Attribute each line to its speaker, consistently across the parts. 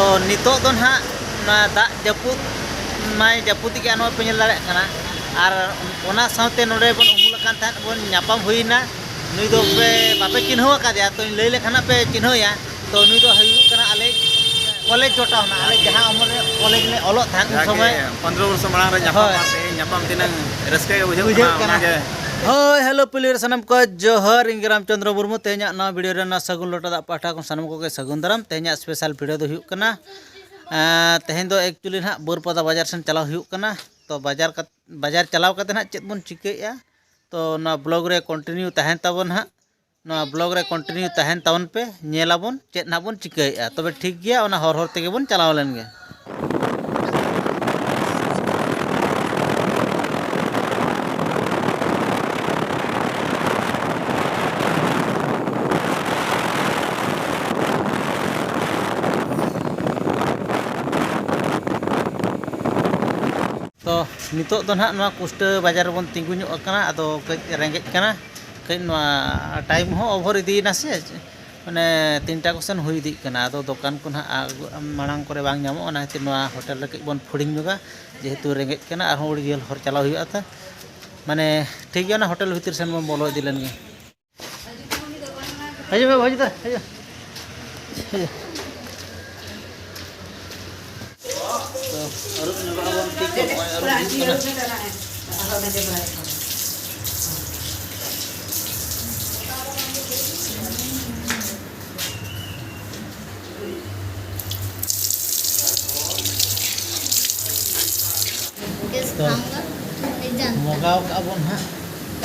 Speaker 1: तो नितो दो ना दा जपुत माय जपुति के अनो पे दाड़े कना और ओना साथे नोडे बन उमुल कान थान बन न्यापाम हुईना नुई दो पे बापे चिन्हवा कादिया तो लई लेखाना पे चिन्हया तो नुई दो हयु कना आले कॉलेज जोटा होना आले जहां उमर कॉलेज ले ऑलो थान उन समय
Speaker 2: 15 वर्ष मांग रे न्यापाम तिनंग रस्के के बुझे ना जे
Speaker 1: हाय हेलो प्लेयर सनम को जोहर इंग्राम चंद्र मुर्मू तेना ना वीडियो रे ना सगुन लोटा दा पाठा को सनम को के सगुन दराम तेना स्पेशल वीडियो दो हुयु कना तेहेन दो एक्चुअली ना बोरपदा बाजार सन चलाव हुयु कना तो बाजार चलाव कते ना चेत बन चिकेया तो ना ब्लॉग रे कंटिन्यू तहन तबन हा ना ब्लॉग रे कंटिन्यू तहन तबन पे नेलाबन चेत ना बन चिकेया तबे ठीक गया ओना हर हर तेगे बन चलाव लेन गे तो नितो दो ना नवा कुस्ट बाजार बन तिंगु ᱧᱚᱜ ᱟᱠᱟᱱᱟ ᱟᱫᱚ ᱠᱟᱹᱡ ᱨᱮᱸᱜᱮᱡ ᱠᱟᱱᱟ ᱠᱟᱹᱡ ᱱᱚᱣᱟ ᱴᱟइम ᱦᱚᱸ ओवर इदीना से माने 3टा को सन हुई इदी कना आदो दुकान को ना मांग करे बांग ᱧᱟᱢᱚᱜ ᱚᱱᱟ ᱦᱤᱛᱤ ᱱᱚᱣᱟ होटल रे कᱹᱡ बन फुडिंग ᱧᱚᱜᱟ जेहेतु रेंगेज कना आर उड़ी गेल हर चलाव हुआ था माने ठीक गया ना होटल भीतर सेन बन बोलो इदी लेन गे हजो बे भजता हजो अरुप नबावन ठीक है तो मगाव का बन हा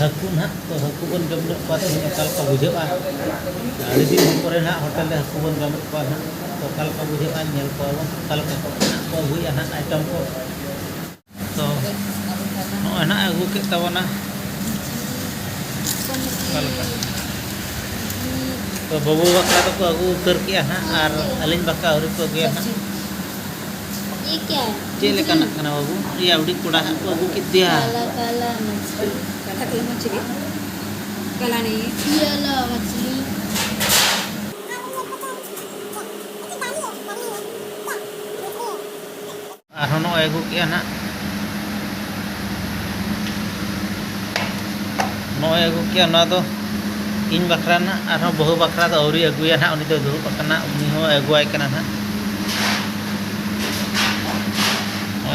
Speaker 1: हकू ना तो हकू बन जम पास कल का बुझेगा अड़ी दिन पर ना होटल ले हकू बन जम पास तो कल का बुझेगा नेल को कल का को हुई ना आइटम को तो ना अगू के तबना कल का तो बाबू बकरा तो को अगू उतर किया ना और अलिन बका और को गया ना
Speaker 3: ये क्या है
Speaker 1: चेले लेकाना कना बाबू ये उड़ी कोड़ा को अगू के दिया
Speaker 3: काला मछली
Speaker 4: कटकली मछली काला नहीं
Speaker 3: काला मछली
Speaker 1: आरोनो अगू किया ना नो अगू किया ना तो इन बकरा ना आरो बहु बकरा तो औरी अगुया ना उनी तो दुरुब कना उनी हो अगुआय कना ना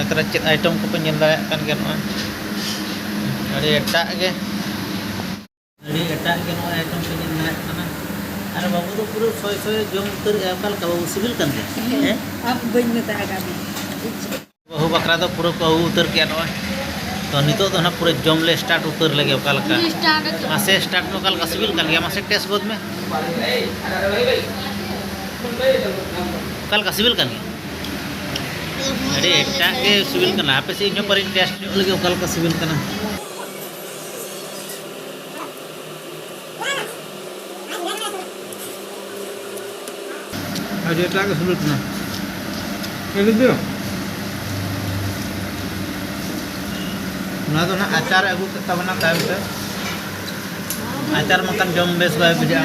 Speaker 1: तरह चेत आइटम को पे नेल दाड़े कान गे नो अड़ी एटा गे नो आइटम पे नेल दाड़े कना अरे बाबू तो पूरा सोय सोय जम उतर एकाल का बाबू सिविल कन गे हैं
Speaker 4: अब बन में तागा भी
Speaker 1: बहु बकरा तो पूरा कहू उतर के नो तो नितो तो ना पूरे जम ले स्टार्ट उतर लगे ओकाल का मासे स्टार्ट में ओकाल का सिविल कन गे मासे टेस्ट गोद में ओकाल का सिविल कन गे अरे एटा के सिविल कना पे से इन पर टेस्ट लगे ओकाल का सिविल कना अरे एटा के सिविल कना एले दियो ना तो ना आचार अगू के तबना टाइम पे आचार मकन जम बेस बाय बुझा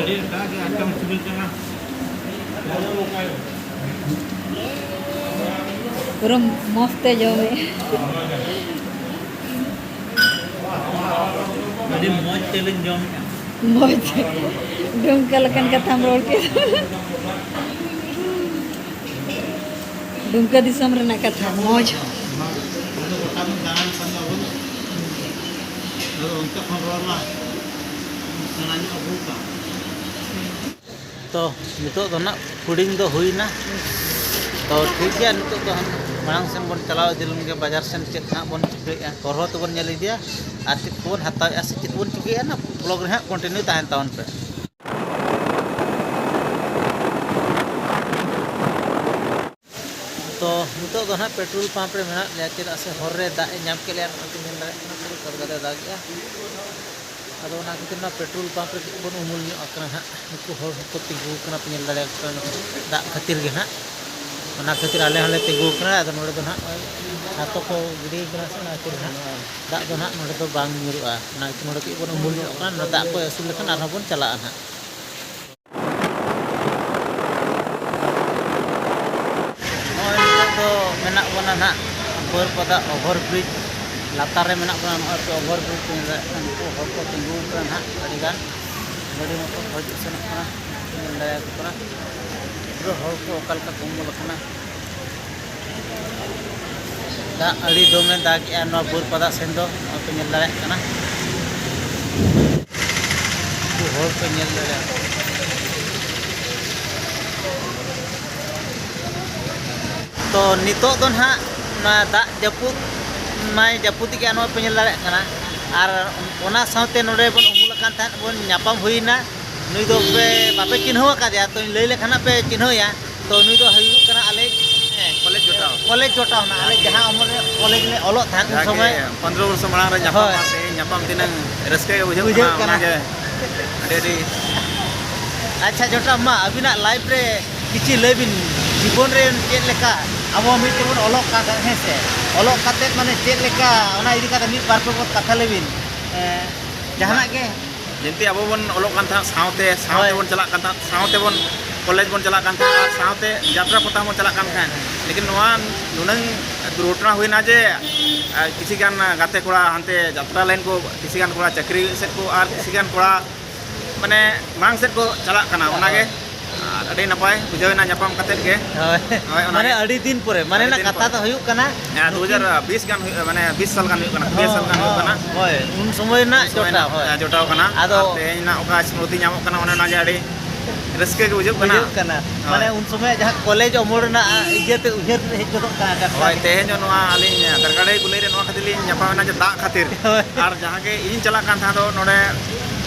Speaker 1: अरे का के आइटम सिविल कना
Speaker 4: पूरा मस्त है जो में
Speaker 1: अरे मौज तेलिन जम
Speaker 4: मौज डुमका लकन का थाम रोड के डुमका दिसम रे ना का था मौज तो नितो तो ना फूडिंग तो हुई ना तो ठीक है नितो तो मांग सेन बन चलाव दिलम के बाजार सेन चेत ना बन चिकेया करहो तो बन नेल दिया आ चेत बन हताया से चेत बन चिकेया ना ब्लॉग रे कंटिन्यू तहन तावन पे तो नितो तो ना पेट्रोल पंप रे मेना ले चेदा से हर रे दा नाम के ले तीन दिन दाग ना पूरा कदगदा दाग
Speaker 1: ᱟᱫᱚ ᱚᱱᱟ ᱠᱷᱟᱹᱛᱤᱨ ᱚᱱᱟ ᱯᱮᱴᱨᱳᱞ ᱯᱟᱢᱯ ᱨᱮ ᱵᱚᱱ ᱩᱢᱩᱞ ᱧᱚᱜ ᱟᱠᱟᱱᱟ ᱦᱟᱸᱜ ᱱᱩᱠᱩ ᱦᱚᱲ ᱦᱚᱸᱠᱚ ᱛᱤᱸᱜᱩ ᱟᱠᱟᱱᱟ ᱯᱮ ᱧᱮᱞ ᱫᱟᱲᱮᱭᱟᱠᱚ ᱠᱟᱱᱟ ᱫᱟᱜ ᱠᱷᱟᱹᱛᱤᱨ ᱜᱮ ᱦᱟᱸᱜ ᱚᱱᱟ ᱠᱷᱟᱹᱛᱤर ᱟᱞᱮ ᱦᱚᱸᱞᱮ ᱛᱤᱸᱜᱩ ᱟᱠᱟᱱᱟ ᱟᱫᱚ ᱱᱚᱰᱮ ᱫᱚ ᱦᱟᱸᱜ ᱪᱷᱟᱛᱚ ᱠᱚ ᱜᱤᱰᱤ ᱟᱠᱟᱱᱟ ᱥᱮ ᱚᱱᱟ ᱠᱷᱟᱹᱛᱤर ᱦᱟᱸᱜ ᱫᱟᱜ ᱫᱚ ᱦᱟᱸᱜ ᱱᱚᱰᱮ ᱫᱚ ᱵᱟᱝ ᱧᱩᱨᱩᱜᱼᱟ ᱚᱱᱟ ᱠᱷᱟᱹᱛᱤर ᱱᱚᱰᱮ ᱠᱟᱹᱡ ᱵᱚᱱ ᱩᱢᱩᱞ ᱧᱚᱜ ᱟᱠᱟᱱᱟ ᱫᱟᱜ ᱠᱚ ᱟᱹᱥᱩᱞ ᱞᱮᱠᱷᱟᱱ ᱟᱨᱦᱚᱸ ᱵᱚᱱ ᱪᱟᱞᱟᱜᱼᱟ ᱦᱟᱸᱜ ᱱᱚᱜᱼᱚᱭ ᱱᱤᱛᱚᱜ ᱫᱚ ᱢᱮᱱᱟᱜ ᱵᱚᱱᱟ ᱦᱟᱸᱜ ᱵᱳᱨᱯᱟᱫᱟ ᱳᱵᱷᱟᱨ ᱵᱨᱤᱡᱽ ᱞᱟᱛᱟᱨ ᱨᱮ ᱢᱮᱱᱟᱜ ᱵᱚᱱᱟ ᱱᱚᱜᱼᱚᱭ ᱛᱚ ᱳᱵᱷᱟᱨ ᱵᱨᱤᱡᱽ ᱱᱩᱠᱩ ᱦᱚᱲ ᱠᱚ ᱛᱤᱸᱜᱩ ᱟᱠᱟᱱᱟ ᱦᱟᱸᱜ ᱟᱹᱰᱤᱜᱟᱱ ᱜᱟᱹᱰᱤ ᱢᱚᱴᱚᱨ ᱠᱚ ᱦᱤᱡᱩᱜ ᱥᱮᱱᱚᱜ ᱠᱟᱱᱟ ᱧᱮᱞ ᱫᱟᱲᱮᱭᱟᱠᱚ ᱠᱟᱱᱟ ᱯᱩᱨᱟᱹ ᱦᱚᱲ ᱠᱚ ᱚᱠᱟ ᱞᱮᱠᱟ ᱠᱚ ᱩᱢᱩᱞ ᱟᱠᱟᱱᱟ ᱫᱟᱜ ᱟᱹᱰᱤ ᱫᱚᱢᱮ ᱫᱟᱜᱮᱜᱼᱟ ᱱᱚᱣᱟ ᱵᱳᱨᱯᱟᱫᱟ ᱥᱮᱱ ᱫᱚ ᱱᱚᱜᱼᱚᱭ ᱯᱮ ᱧᱮᱞ ᱫᱟᱲᱮᱭᱟᱜ ᱠᱟᱱᱟ ᱩᱱᱠᱩ ᱦᱚᱲ ᱯᱮ ᱧᱮᱞ ᱫᱟᱲᱮᱭᱟᱜᱼᱟ ᱛᱚ ᱱᱤᱛᱚᱜ ᱫᱚ ᱱᱟᱦᱟᱜ ᱚᱱᱟ ᱫᱟᱜ ᱡᱟᱹᱯᱩᱫ ᱢᱟᱭ ᱡᱟᱹᱯᱩᱫᱮᱜᱼᱟ ᱱᱚᱣᱟ ᱯᱮ ᱧᱮल ᱫᱟᱲᱮᱭᱟᱜ ᱠᱟᱱᱟ ᱟᱨ ᱚᱱᱟ ᱥᱟᱶᱛᱮ ᱱᱚᱰᱮ ᱵᱚᱱ ᱩᱢᱩᱞ ᱟᱠᱟᱱ ᱛᱟᱦᱮᱸᱫ ᱵᱚᱱ ᱧᱟᱯᱟᱢ ᱦᱩᱭᱱᱟ ᱱᱩᱭ ᱫᱚ ᱵᱟᱯᱮ ᱪᱤᱱᱦᱟᱹᱣ ᱟᱠᱟᱫᱮᱭᱟ ᱛᱚ ᱞᱟᱹᱭ ᱞᱮᱠᱷᱟᱱ ᱯᱮ ᱪᱤᱱᱦᱟᱹᱣᱮᱭᱟ ᱛᱚ ᱱᱩᱭ ᱫᱚ ᱦᱩᱭᱩᱜ ᱠᱟᱱᱟ ᱟᱞᱮ ᱠᱚᱞᱮᱡᱽ ᱡᱚᱴᱟᱣ ᱱᱟ ᱟᱞᱮ ᱡᱟᱦᱟᱸ ᱩᱢᱮᱨ ᱨᱮ ᱠᱚᱞᱮᱡᱽ ᱞᱮ ᱚᱞᱚᱜ ᱛᱟᱦᱮᱸᱫ ᱩᱱ ᱥᱚᱢᱚᱭ
Speaker 2: 15 ᱵᱚᱨᱥᱚ ᱢᱟᱲᱟᱝ ᱨᱮ ᱧᱟᱯᱟᱢ ᱧᱟᱯᱟᱢ ᱛᱤᱱᱟᱹᱝ ᱨᱟᱹᱥᱠᱟᱹ ᱜᱮ ᱵᱩᱡᱷᱟᱹᱜ ᱠᱟᱱᱟ ᱚᱱᱟᱜᱮ ᱟᱹᱰᱤ
Speaker 1: ᱟᱪᱪᱷᱟ ᱡᱚᱴᱟᱣ ᱢᱟ ᱟᱹᱵᱤᱱᱟᱜ ᱞᱟᱭᱤᱯᱷ ᱨᱮ ᱠᱤᱪᱷᱩ ᱞᱟᱹᱭ ᱵᱤᱱ ᱡᱤᱵᱚᱱ ᱨᱮ ᱪᱮᱫ ᱞᱮᱠᱟ ᱟᱵᱚ ᱢᱤᱫᱴᱮᱱ ᱵᱚᱱ ᱚᱞᱚᱜ ᱠᱟᱱ ᱦᱮᱸ ᱥᱮ ᱚᱞᱚᱜ ᱠᱟᱛᱮᱫ ᱢᱟᱱᱮ ᱪᱮᱫ ᱞᱮᱠᱟ ᱚᱱᱟ ᱤᱫᱤ ᱠᱟᱛᱮ ᱢᱤᱫ ᱵᱟᱨ ᱯᱮ ᱠᱟᱛᱷᱟ ᱞᱟᱹᱭ ᱵᱤᱱ ᱡᱟᱦᱟᱱᱟᱜ ᱜᱮ
Speaker 2: ᱡᱮᱱᱛᱮ ᱟᱵᱚ ᱵᱚᱱ ᱚᱞᱚᱜ ᱠᱟᱱ ᱛᱟᱦᱮᱸᱫ ᱥᱟᱶᱛᱮ ᱵᱚᱱ ᱪᱟᱞᱟᱜ ᱠᱟᱱ ᱛᱟᱦᱮᱸᱫ ᱥᱟᱶᱛᱮ ᱵᱚᱱ कॉलेज बन चला साथे यात्रा पता बन चला लेकिन नुनंग दुर्घटना हुईना जे किसी गान गाते कोड़ा हानते यात्रा लाइन को किसी गान कोड़ा चाकरी सेट को और किसी गान कोड़ा माने मांग सेट को चला ओनागे अड़ी नपाय बुझावना ᱧᱟᱯᱟᱢ ᱠᱟᱛᱮᱫ ᱜᱮ
Speaker 1: माने अड़ी दिन परे माने ना कथा तो हुयुक कना
Speaker 2: 2020 गान माने 20 साल गान हुयुक कना 20 साल गान हुयुक कना
Speaker 1: होय उन समय ना
Speaker 2: जोटाव कना आदो तेना ओका स्मृति ᱧᱟᱢᱚᱜ कना ओने नागे अड़ी रस्के के बुझुक
Speaker 1: कना माने उन समय जहां कॉलेज अमर ना इजेते उहेर हेज गदक कना
Speaker 2: होय तेहेन जो नोआ आलिन दरगाड़े गुलै रे नोआ खातिर लिन ᱧᱟᱯᱟᱢना जे दाग खातिर और जहां के इन चला कान था दो नोडे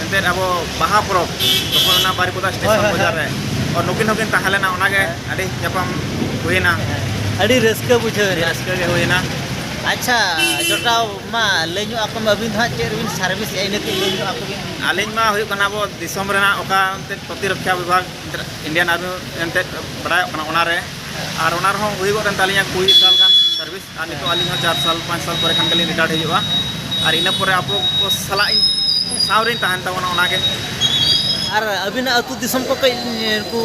Speaker 2: एंते अबो बाहा परब तखन ना बारिपदा स्टेशन बाजार रे और नुकिन नुकिन ताहलेना ओनागे अड़ी ᱧᱟᱯᱟᱢ हुईना
Speaker 1: अड़ी रस्के बुझे
Speaker 2: रस्के के हुईना
Speaker 1: अच्छा जोटाव मा लेनु आपन अबिन धा चेरबिन सर्विस एने के लेनु आपन
Speaker 2: आलिन मा हुई कना बो दिसम रेना ओका एंते प्रतिरक्षा विभाग इंडियन आर्मी एंते बड़ाय कना ओना रे और ओना रहो हुई गोरन तालिया 20 साल गान सर्विस और नितो आलिन 4 साल 5 साल परे खान गली रिटायर्ड हिजुआ और इना परे आपो को सला सावरिन ताहन तावना ओनागे
Speaker 1: और अबिन अतु दिसम को को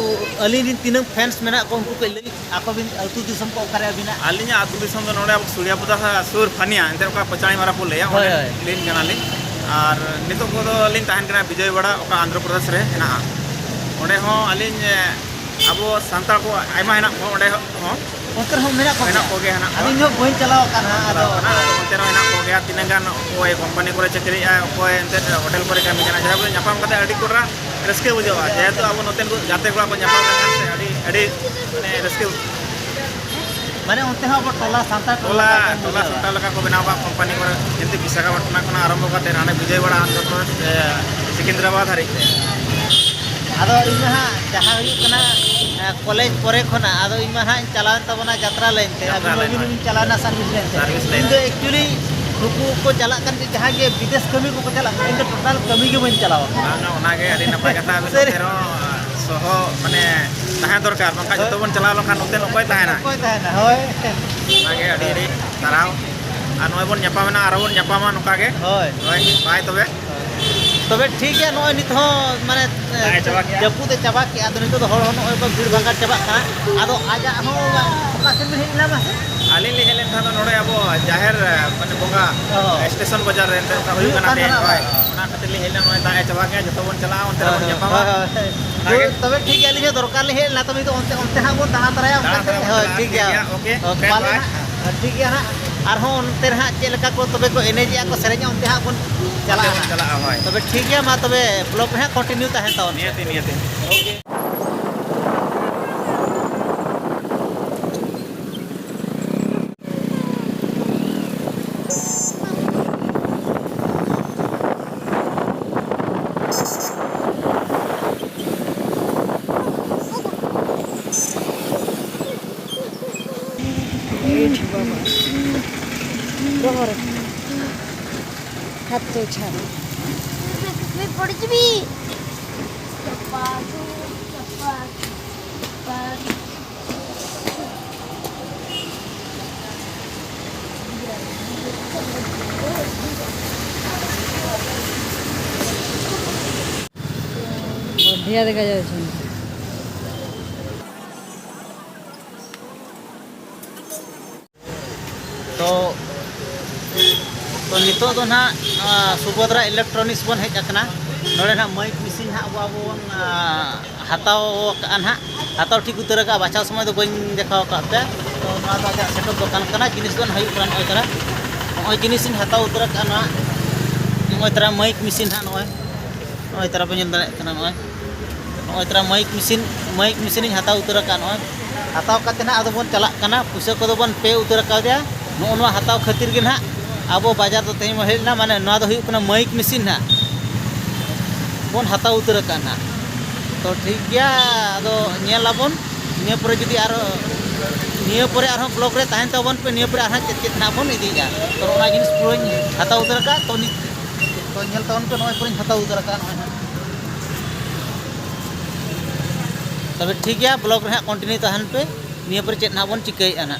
Speaker 1: अलिन तीन फैंस मेना को उनको पे लई आपो बिन अतु दिसम को करे अबिना
Speaker 2: आलिन अतु दिसम दो नोडे सूर्यापुदा सुर फनिया एंते ओका पचाणी मारा को लेया ओने लिन कनालिन और नितो को दो लिन ताहन कना विजयवाड़ा ओका आंध्र प्रदेश रे हेना ओने हो आलिन अबो संताल को आयमा हेना ओने हो
Speaker 1: ओकर हम मेना को
Speaker 2: गे हेना
Speaker 1: अलिन हो बइन चलाव कना आदो
Speaker 2: ओते रो हेना को गे तीन गान ओए कंपनी करे चाकरी ओए एंते होटल करे कामी कना जहां ᱧᱟᱯᱟᱢ कते अडी कोरा रस्के बुझावा जेहेतु अब नोतेन को जाते कोड़ा को ᱧᱟᱯᱟᱢ कन से अडी अडी माने रस्के
Speaker 1: माने ओते हो अब टोला सांता
Speaker 2: टोला सांता लगा को बनावा कंपनी करे जंती विशाखापट्टनम कना आरंभ कते राणे विजयवाड़ा आंध्र प्रदेश सिकंदराबाद हरिते
Speaker 1: आदो इमा हा जहां हुई कना कॉलेज परे खना आदो इमा हा चलान तबना यात्रा लेनते अभी चलाना सर्विस लेनते इन एक्चुअली नुकु को चला कर जहां के विदेश कमी को चला इन टोटल कमी के बन चलावा
Speaker 2: ना ओनागे अडी नपाय कथा बेरो सहो माने ताहे दरकार बंका जतो बन चला लखान नोते नकोय ताहेना
Speaker 1: होय
Speaker 2: ओनागे अडी ताराव आ नोय बन ᱧᱟᱯᱟᱢना आरो बन ᱧᱟᱯᱟमा नोकागे होय बाय तबे
Speaker 1: तबे ठीक है नोय नित हो माने जपुते चाबा के आदो नित हर हो नोय भीड़ भांगा चाबा का आदो आजा हो ओका से हेला मा
Speaker 2: आलिन ले हेलेन था नोडे अब जाहिर माने बोंगा स्टेशन बाजार रे एंते का हुई कना ते होय ओना खातिर ले हेला नोय ता चाबा के जतो बन चला ओनते बन ᱧᱟᱯᱟमा
Speaker 1: तबे ठीक है लिजे दरकार ले हेला तबे तो ओनते हा बन ताहा तराया होय ठीक है
Speaker 2: ओके
Speaker 1: ठीक है ना आरो ओनते हा चेलका को तबे को एनर्जी को सेरेजा ओनते हा बन चला
Speaker 2: होय
Speaker 1: तबे ठीक है मा तबे ब्लॉग में कंटिन्यू ताहे तो
Speaker 2: नियति ओके
Speaker 3: हाथ तो छाड़ पड़चबी चपातू चपात चपात
Speaker 5: बढ़िया देखा जाए छे
Speaker 1: तो नितो दो ना सुभद्रा इलेक्ट्रॉनिक्स बन हेज अकना नोडे ना माइक मशीन हा बाबू बन हताव का ना हताव ठीक उतर का बाचा समय तो बन देखाव का पे तो ना तो आजा सेटअप दुकान कना जिनिस दोन हई करा नय करा नय जिनिस इन हताव उतर का ना नय तरा माइक मशीन हा नय तरा पे जन दाड़े कना नय तरा माइक मशीन इन हताव उतर का नय हताव काते ना आदो बन चला कना पुइसा को बन पे उतर का दिया नो हताव खातिर के ना अब बाजार तो तेज हेजना माने ना दो हुई माइक मशीन ना बन हताव उतर का ना तो ठीक गया अदो नेलाबन निया पर जुदी आरो निया पर आरो ब्लॉक रे ताहन तबन पे निया पर आरो चेत ना बन इदिया तो ओना जिनिस पुरोñ हताव उतर का तो नेल तबन पे नय पुरोñ हताव उतर का नय तबे ठीक गया ब्लॉक रे कंटिन्यू ताहन पे निया पर चेत ना बन चिकई आना